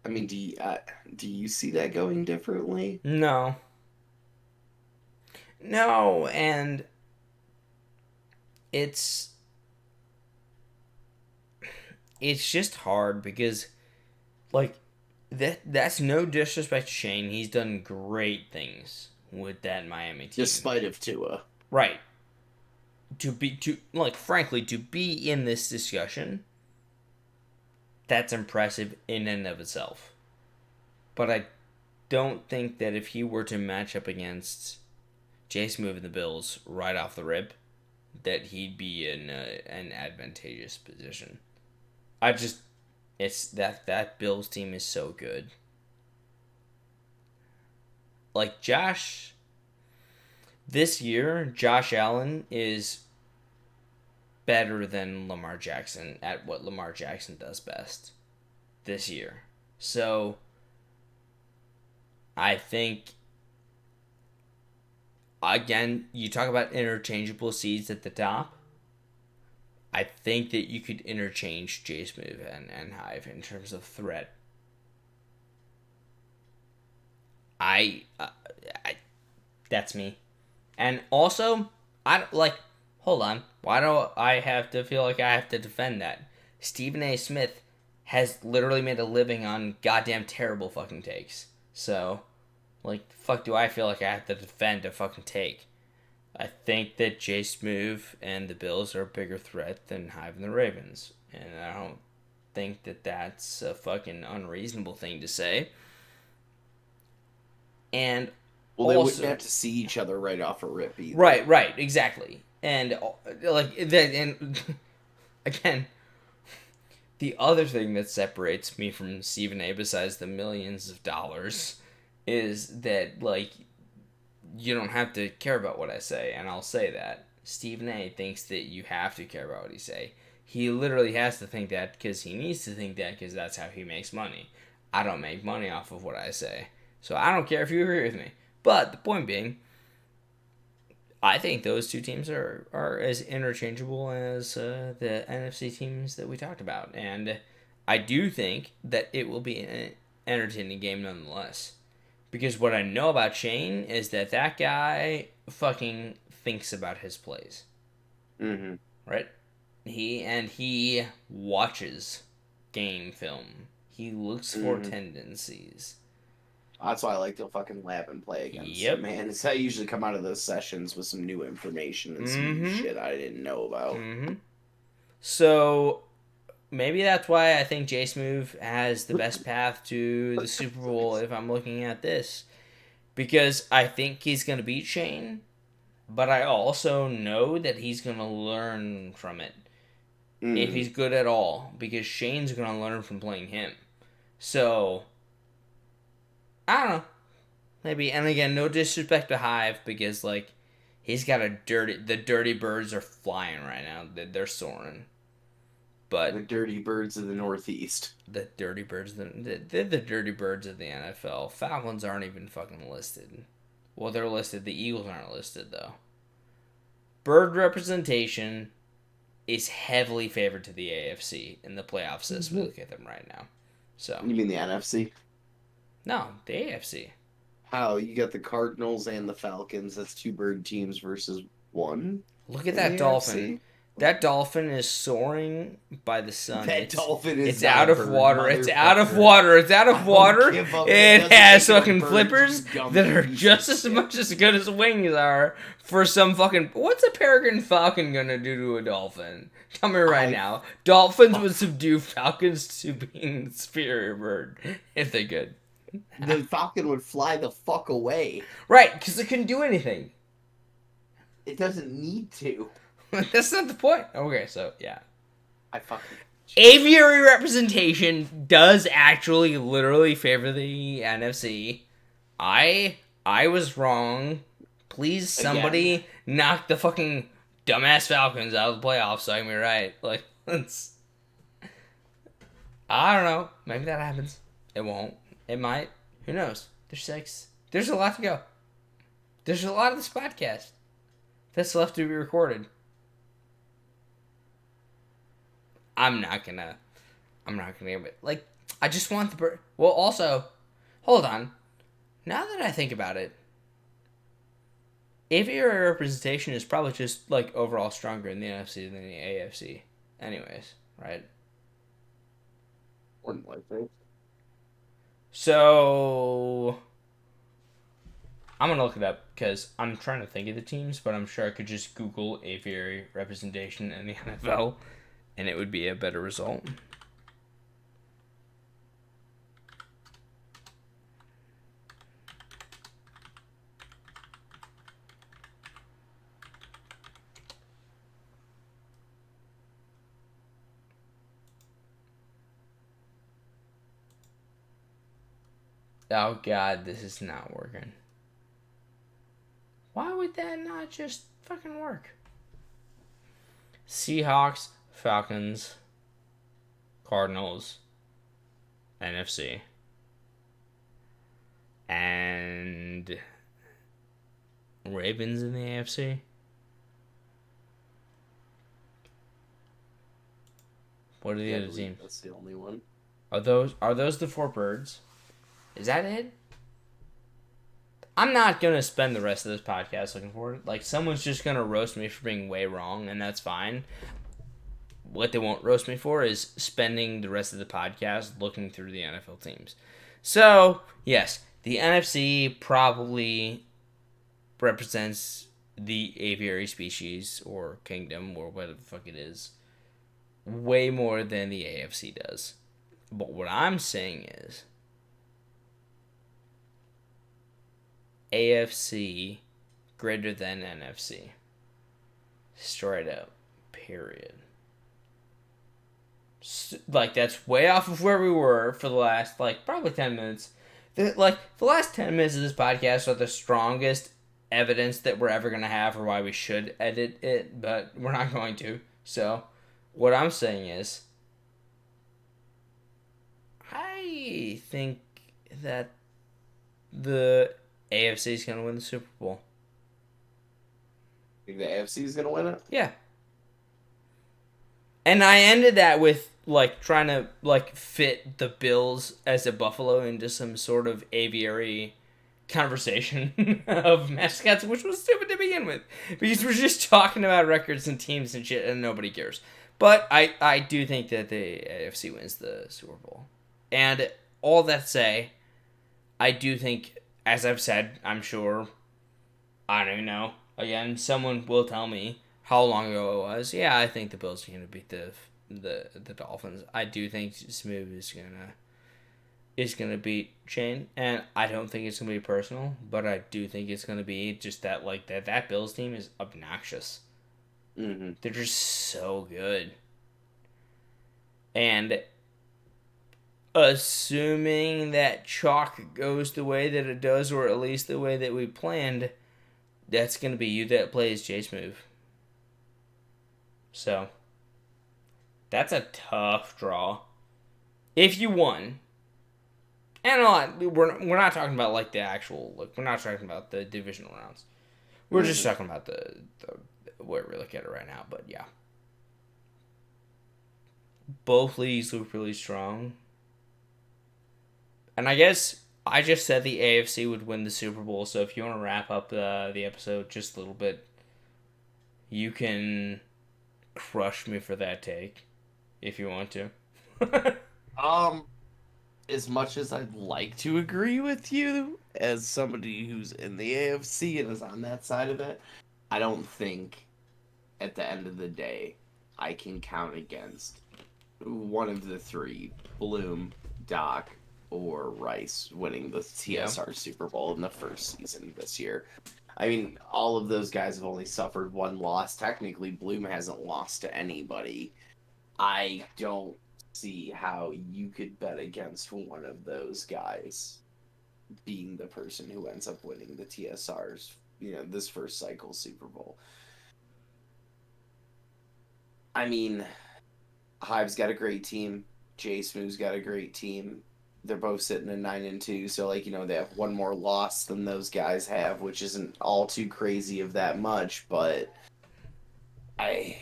mean, do you see that going differently? No, and it's just hard because, that's no disrespect to Shane. He's done great things with that Miami team. Despite of Tua. Right. Frankly, to be in this discussion, that's impressive in and of itself. But I don't think that if he were to match up against Jay Smooth and the Bills right off the rip, that he'd be in an advantageous position. It's that Bills team is so good. Josh, this year, Josh Allen is better than Lamar Jackson at what Lamar Jackson does best this year. So, I think, again, you talk about interchangeable seeds at the top. I think that you could interchange Jay Smooth and Hive in terms of threat. That's me. And also, hold on. Why do I have to feel like I have to defend that? Stephen A. Smith has literally made a living on goddamn terrible fucking takes. So, fuck do I feel like I have to defend a fucking take? I think that Jay Smooth and the Bills are a bigger threat than Hive and the Ravens. And think that that's a fucking unreasonable thing to say. And Well, they also, wouldn't have to see each other right off a rip either. right, exactly. And like that, and again, the other thing that separates me from Stephen A. besides the millions of dollars is that, like, you don't have to care about what I say, and I'll say that. Stephen A. thinks that you have to care about what he say. He literally has to think that because he needs to think that because that's how he makes money. I don't make money off of what I say. So I don't care if you agree with me. But the point being, I think those two teams are as interchangeable as the NFC teams that we talked about. And I do think that it will be an entertaining game nonetheless. Because what I know about Shane is that guy fucking thinks about his plays. Mm-hmm. Right? He watches game film. He looks for tendencies. That's why I like to fucking lab and play against Yep. man. It's I usually come out of those sessions with some new information and some new shit I didn't know about. So maybe that's why I think J Smooth has the best path to the Super Bowl if I'm looking at this. Because I think he's going to beat Shane, but I also know that he's going to learn from it. If he's good at all. Because Shane's going to learn from playing him. So, I don't know. Maybe, and again, no disrespect to Hive, because, like, he's got the dirty birds are flying right now. They're soaring. But the dirty birds of the Northeast. The dirty birds, they're the dirty birds of the NFL. Falcons aren't even fucking listed. Well, they're listed. The Eagles aren't listed, though. Bird representation is heavily favored to the AFC in the playoffs as we look at them right now. So You mean the NFC? No, the AFC. How? You got the Cardinals and the Falcons. That's two bird teams versus one? Look at that dolphin. That dolphin is soaring by the sun. Dolphin is it's out of bird, water. It's out of water. It's out of water. It has fucking flippers that are just as much as good as wings are for some fucking... What's a peregrine falcon gonna do to a dolphin? Tell me right now. Dolphins would subdue falcons to being the superior bird if they could. The falcon would fly the fuck away. Right, because it couldn't do anything. It doesn't need to. That's not the point. Okay, so, yeah. I fucking... Aviary representation does actually literally favor the NFC. I was wrong. Please, somebody knock the fucking dumbass Falcons out of the playoffs so I can be right. Like, let's... I don't know. Maybe that happens. It won't. It might. Who knows? There's 6. There's a lot to go. There's a lot of this podcast that's left to be recorded. I'm not gonna like, I just want the bird. Well, also, hold on. Now that I think about it, aviary representation is probably just, like, overall stronger in the NFC than the AFC. Anyways, right? Wouldn't like that. So, I'm gonna look it up because I'm trying to think of the teams, but I'm sure I could just Google aviary representation in the NFL. And it would be a better result. Oh god, this is not working. Why would that not just fucking work? Seahawks, Falcons, Cardinals, NFC, and Ravens in the AFC. What are the other teams? That's the only one. Are those the 4 birds? Is that it? I'm not gonna spend the rest of this podcast looking for it. Like, someone's just gonna roast me for being way wrong, and that's fine. What they won't roast me for is spending the rest of the podcast looking through the NFL teams. So, yes, the NFC probably represents the aviary species or kingdom or whatever the fuck it is. way more than the AFC does. But what I'm saying is AFC greater than NFC. Straight up. Period. Like, that's way off of where we were for the last, like, probably 10 minutes. The last 10 minutes of this podcast are the strongest evidence that we're ever going to have for why we should edit it, but we're not going to. So, what I'm saying is, I think that the AFC is going to win the Super Bowl. Think the AFC is going to win it? Yeah. And I ended that with, like, trying to, like, fit the Bills as a Buffalo into some sort of aviary conversation of mascots, which was stupid to begin with. Because we're just talking about records and teams and shit, and nobody cares. But I do think that the AFC wins the Super Bowl. And all that to say, I do think, as I've said, I'm sure, I don't even know, again, someone will tell me how long ago it was. Yeah, I think the Bills are going to beat the Dolphins. I do think Smooth is gonna beat Shane, and I don't think it's gonna be personal, but I do think it's gonna be just that, like, that Bills team is obnoxious. Mm-hmm. They're just so good. And assuming that chalk goes the way that it does, or at least the way that we planned, that's gonna be you that plays J Smooth. So that's a tough draw. If you won, and we're not talking about, like, the actual, like, we're not talking about the divisional rounds. We're just talking about the where we look at it right now. But yeah, both leagues look really strong, and I guess I just said the AFC would win the Super Bowl. So if you want to wrap up the episode just a little bit, you can crush me for that take if you want to. As much as I'd like to agree with you, as somebody who's in the AFC and is on that side of it, I don't think at the end of the day I can count against one of the three, Bloom, Doc, or Rice, winning the TSR Super Bowl in the first season this year. I mean, all of those guys have only suffered one loss. Technically, Bloom hasn't lost to anybody. I don't see how you could bet against one of those guys being the person who ends up winning the TSR's, this first cycle Super Bowl. I mean, Hive's got a great team. J Smooth's got a great team. They're both sitting at 9-2, so, like, they have one more loss than those guys have, which isn't all too crazy of that much, but I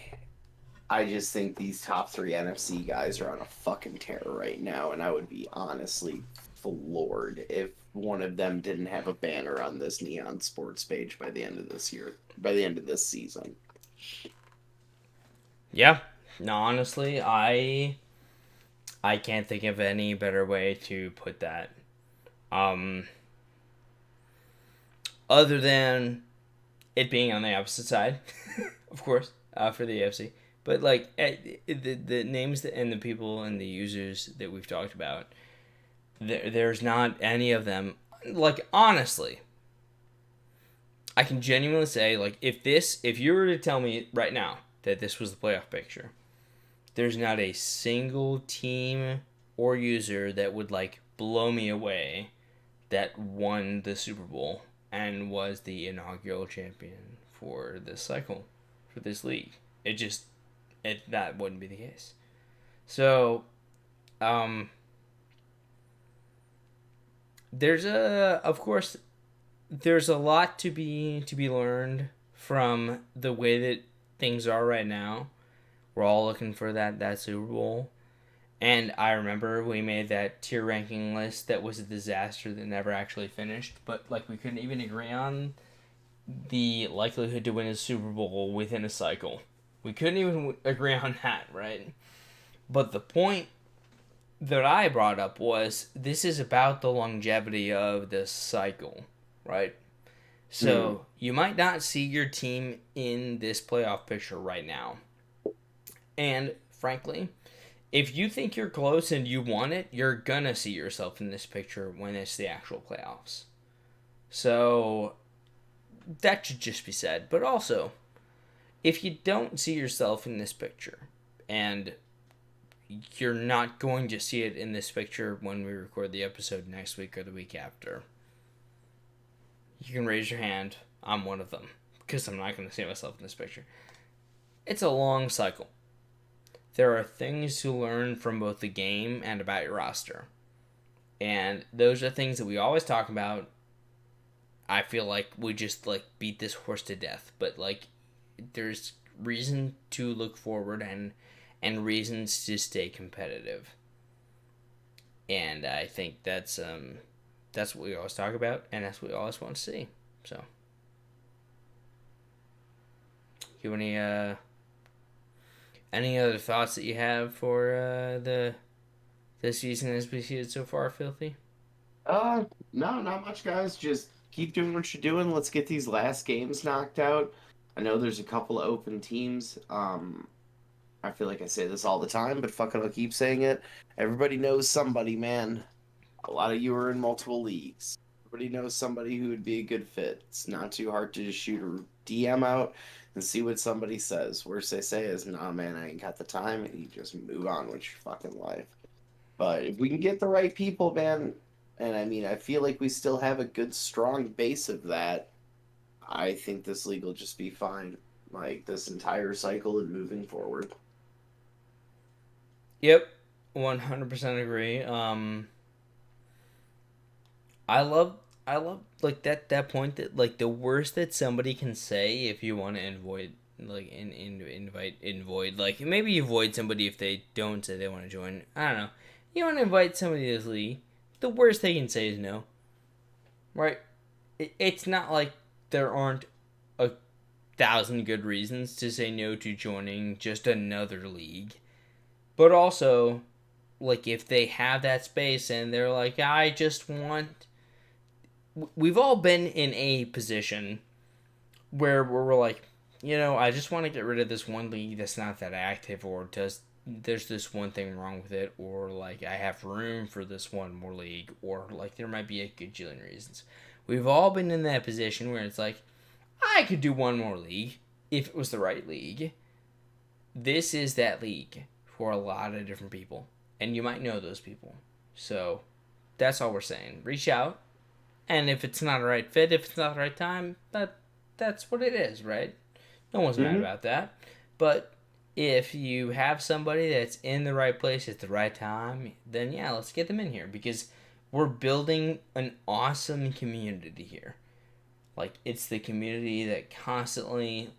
just think these top three NFC guys are on a fucking tear right now, and I would be honestly floored if one of them didn't have a banner on this Neon Sports page by the end of this season. Yeah. No, honestly, I can't think of any better way to put that. Other than it being on the opposite side, of course, for the AFC. But, like, the names and the people and the users that we've talked about, there's not any of them. Like, honestly, I can genuinely say, like, if you were to tell me right now that this was the playoff picture, there's not a single team or user that would, like, blow me away that won the Super Bowl and was the inaugural champion for this cycle, for this league. That wouldn't be the case. So, there's a lot to be learned from the way that things are right now. We're all looking for that Super Bowl. And I remember we made that tier ranking list that was a disaster that never actually finished. But, like, we couldn't even agree on the likelihood to win a Super Bowl within a cycle. We couldn't even agree on that, right? But the point that I brought up was this is about the longevity of this cycle, right? So you might not see your team in this playoff picture right now. And frankly, if you think you're close and you want it, you're gonna see yourself in this picture when it's the actual playoffs. So that should just be said. But also, if you don't see yourself in this picture, and you're not going to see it in this picture when we record the episode next week or the week after, you can raise your hand. I'm one of them, because I'm not going to see myself in this picture. It's a long cycle. There are things to learn from both the game and about your roster. And those are things that we always talk about. I feel like we just beat this horse to death, but there's reason to look forward and reasons to stay competitive. And I think that's what we always talk about, and that's what we always want to see. So, you any other thoughts that you have for the season as we see it so far, Filthy? No, not much, guys. Just keep doing what you're doing. Let's get these last games knocked out. I know there's a couple of open teams. I feel like I say this all the time, but fucking I'll keep saying it. Everybody knows somebody, man. A lot of you are in multiple leagues. Everybody knows somebody who would be a good fit. It's not too hard to just shoot a DM out and see what somebody says. Worst they say is, nah, man, I ain't got the time, and you just move on with your fucking life. But if we can get the right people, man, and I mean, I feel like we still have a good, strong base of that, I think this league will just be fine. Like, this entire cycle and moving forward. Yep, 100% agree. I love that point that the worst that somebody can say if you want to avoid maybe avoid somebody if they don't say they want to join. I don't know. You want to invite somebody to this league, the worst they can say is no. Right? It's not like there aren't 1,000 good reasons to say no to joining just another league. But also, if they have that space and they're like, I just want... We've all been in a position where we're like, I just want to get rid of this one league that's not that active, or there's this one thing wrong with it, or I have room for this one more league, or there might be a gajillion reasons. We've all been in that position where it's like, I could do one more league if it was the right league. This is that league for a lot of different people, and you might know those people. So that's all we're saying. Reach out, and if it's not a right fit, if it's not the right time, that's what it is, right? No one's mad about that. But if you have somebody that's in the right place at the right time, then yeah, let's get them in here, because we're building an awesome community here. It's the community that constantly...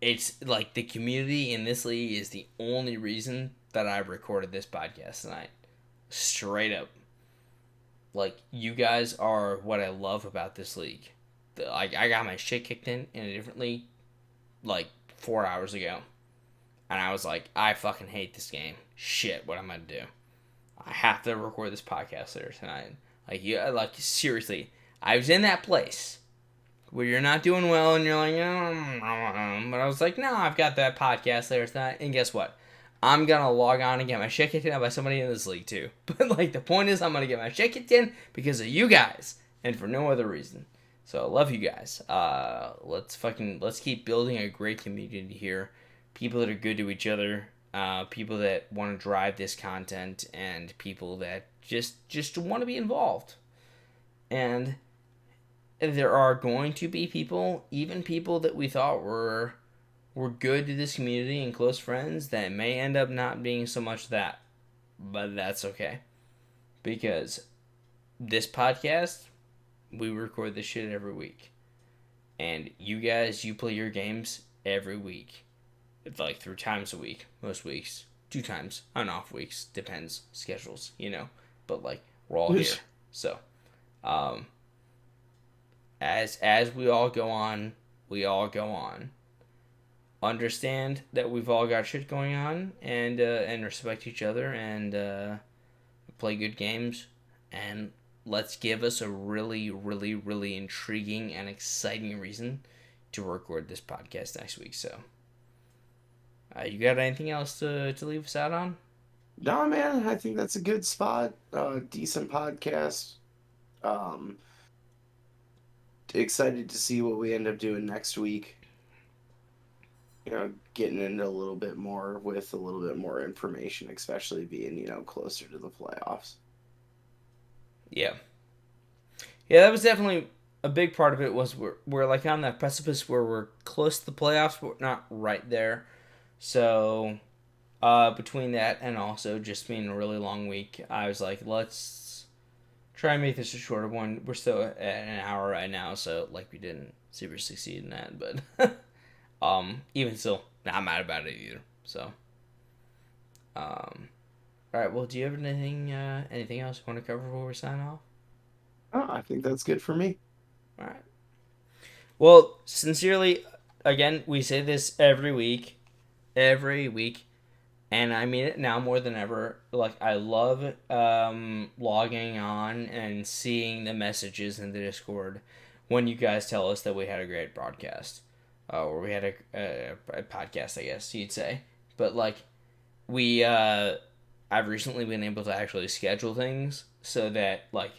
It's the community in this league is the only reason that I recorded this podcast tonight. Straight up. You guys are what I love about this league. I got my shit kicked in a different league 4 hours ago. And I was like, I fucking hate this game. Shit, what am I gonna do? I have to record this podcast later tonight. Seriously, I was in that place where you're not doing well and you're like, but I was like, no, I've got that podcast later tonight. And guess what? I'm gonna log on and get my shit kicked in by somebody in this league too. But the point is, I'm gonna get my shit kicked in because of you guys and for no other reason. So I love you guys. Let's keep building a great community here. People that are good to each other. People that want to drive this content, and people that just want to be involved. And there are going to be people, even people that we thought were good to this community and close friends, that may end up not being so much that. But that's okay. Because this podcast, we record this shit every week. And you guys, you play your games every week. It's 3 times a week. Most weeks. 2 times. On off weeks. Depends. Schedules, But we're all here. So, as we all go on, we all go on. Understand that we've all got shit going on, and respect each other, and play good games, and let's give us a really, really, really intriguing and exciting reason to record this podcast next week. So, You got anything else to leave us out on? No, man, I think that's a good spot. Decent podcast. Um, Excited to see what we end up doing next week. Getting into a little bit more with a little bit more information, especially being, closer to the playoffs. Yeah. Yeah, that was definitely a big part of it. Was we're like on that precipice where we're close to the playoffs, but we're not right there. So between that and also just being a really long week, I was like, let's try and make this a shorter one. We're still at an hour right now, so like we didn't super succeed in that, but even still, not mad about it either. So, all right. Well, do you have anything else you want to cover before we sign off? Oh, I think that's good for me. All right. Well, sincerely, again, we say this every week, and I mean it now more than ever. Like I love logging on and seeing the messages in the Discord when you guys tell us that we had a great broadcast, or we had a podcast, I guess you'd say. But like we, I've recently been able to actually schedule things so that like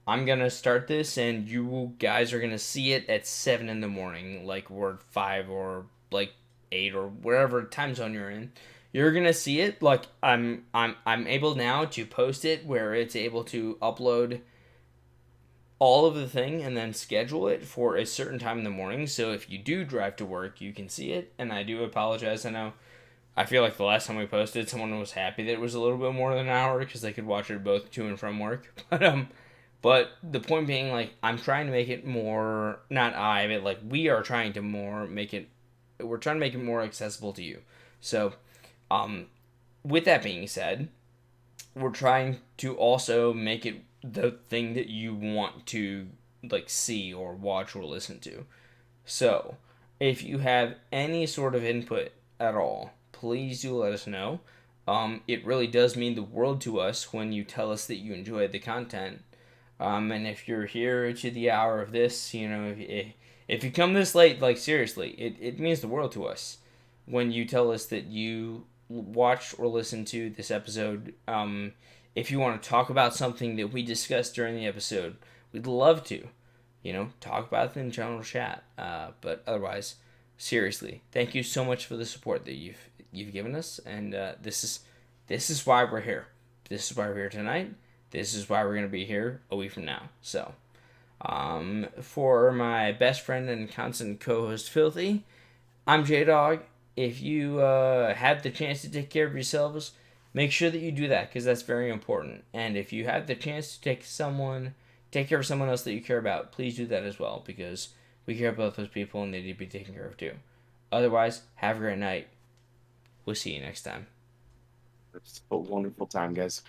I'm gonna start this, and you guys are gonna see it at 7 in the morning, like we're 5 or like 8 or wherever time zone you're in. You're gonna see it. Like I'm able now to post it where it's able to upload all of the thing and then schedule it for a certain time in the morning. So if you do drive to work, you can see it. And I do apologize. I know. I feel like the last time we posted, someone was happy that it was a little bit more than an hour because they could watch it both to and from work. But the point being, like, I'm trying to make it more, not I, but like we are trying to more make it, we're trying to make it more accessible to you. So, um, with that being said, we're trying to also make it the thing that you want to like see or watch or listen to. So, if you have any sort of input at all, please do let us know. It really does mean the world to us when you tell us that you enjoyed the content. And if you're here to the hour of this, if you come this late, like seriously, it means the world to us when you tell us that you watched or listened to this episode. If you want to talk about something that we discussed during the episode, we'd love to, talk about it in general chat. But otherwise, seriously, thank you so much for the support that you've given us, and this is why we're here. This is why we're here tonight. This is why we're going to be here a week from now. So, for my best friend and constant co-host, Filthy, I'm J-Dog. If you have the chance to take care of yourselves, make sure that you do that because that's very important. And if you have the chance to take care of someone else that you care about, please do that as well because we care about those people and they need to be taken care of too. Otherwise, have a great night. We'll see you next time. It's a wonderful time, guys.